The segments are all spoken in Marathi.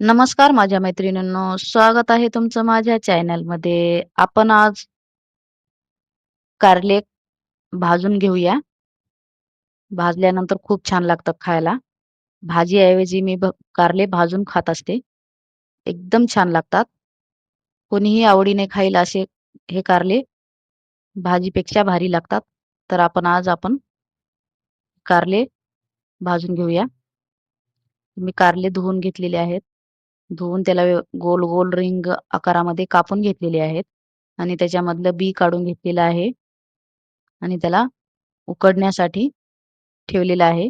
नमस्कार माझ्या मैत्रिणींनो, स्वागत आहे तुमचं माझ्या चॅनलमध्ये. आपण आज कारले भाजून घेऊया. भाजल्यानंतर खूप छान लागतात खायला. भाजीऐवजी मी कारले भाजून खात असते. एकदम छान लागतात. कोणीही आवडीने खाईल असे हे कारले भाजीपेक्षा भारी लागतात. तर आज आपण कारले भाजून घेऊया. मी कारले धुवून घेतलेले आहेत. धुवून त्याला गोल गोल रिंग आकारामध्ये कापून घेतलेले आहेत आणि त्याच्यामधलं बी काढून घेतलेलं आहे आणि त्याला उकडण्यासाठी ठेवलेलं आहे.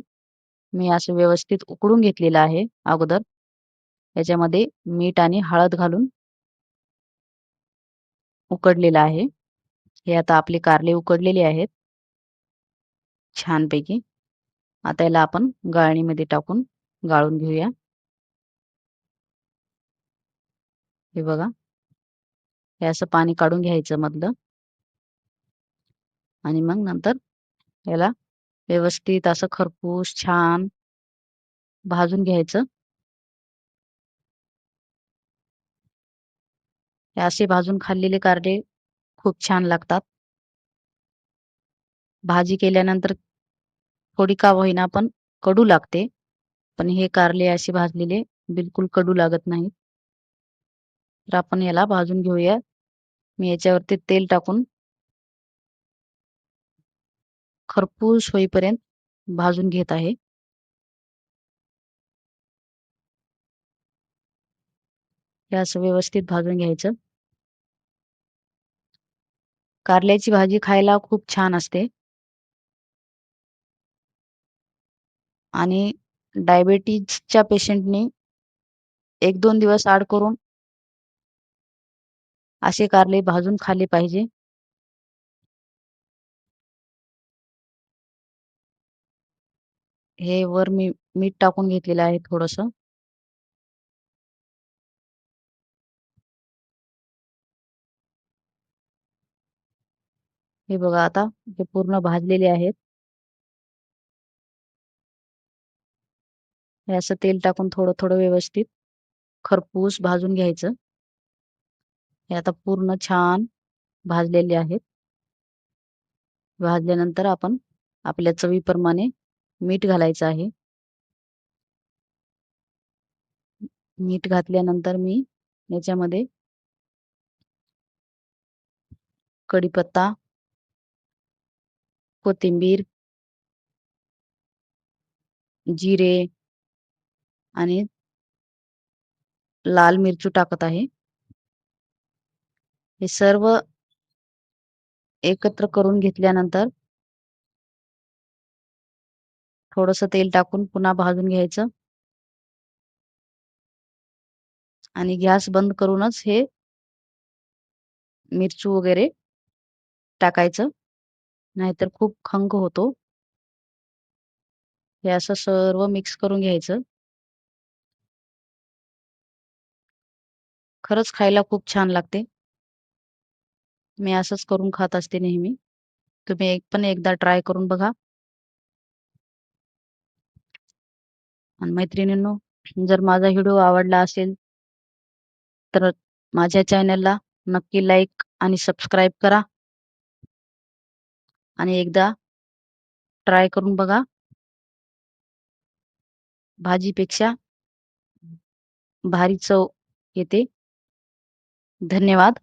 मी असं व्यवस्थित उकडून घेतलेलं आहे अगोदर. याच्यामध्ये मीठ आणि हळद घालून उकडलेलं आहे. हे आता आपले कारले उकडलेले आहेत छानपैकी. आता याला आपण गाळणीमध्ये टाकून गाळून घेऊया. हे बघा, हे असं पाणी काढून घ्यायचं मधलं आणि मग नंतर याला व्यवस्थित असं खरपूस छान भाजून घ्यायचं. हे असे भाजून खाल्लेले कारले खूप छान लागतात. भाजी केल्यानंतर थोडी का होईना पण कडू लागते. पण हे कारले असे भाजलेले बिलकुल कडू लागत नाहीत. तर आपण याला भाजून घेऊया. मी याच्यावरती तेल टाकून खरपूस होईपर्यंत भाजून घेत आहे. हे असं व्यवस्थित भाजून घ्यायचं. कारल्याची भाजी खायला खूप छान असते आणि डायबिटीजच्या पेशंटनी 1-2 दिवस आड करून असे कारले भाजून खाल्ले पाहिजे. हे वर मी मीठ टाकून घेतलेलं आहे थोडंसं. हे बघा आता हे पूर्ण भाजलेले आहेत. हे असं तेल टाकून थोडं-थोडं व्यवस्थित खरपूस भाजून घ्यायचं. हे आता पूर्ण छान भाजलेले आहेत. भाजल्यानंतर आपण आपल्या चवीप्रमाणे मीठ घालायचं आहे. मीठ घातल्यानंतर मी याच्यामध्ये कढीपत्ता, कोथिंबीर, जिरे आणि लाल मिरची टाकत आहे. हे सर्व एकत्र करून घेतल्यानंतर थोडंसं तेल टाकून पुन्हा भाजून घ्यायचं आणि गॅस बंद करूनच हे मिरची वगैरे टाकायचं. नाहीतर खूप खंग होतो. हे असं सर्व मिक्स करून घ्यायचं. खरंच खायला खूप छान लागते. मी असंच करून खात असते नेहमी. तुम्ही एकदा ट्राय करून बघा. आणि मैत्रिणींनो, जर माझा व्हिडिओ आवडला असेल तर माझ्या चॅनलला नक्की लाईक आणि सबस्क्राईब करा आणि एकदा ट्राय करून बघा. भाजीपेक्षा भारी चव येते. धन्यवाद.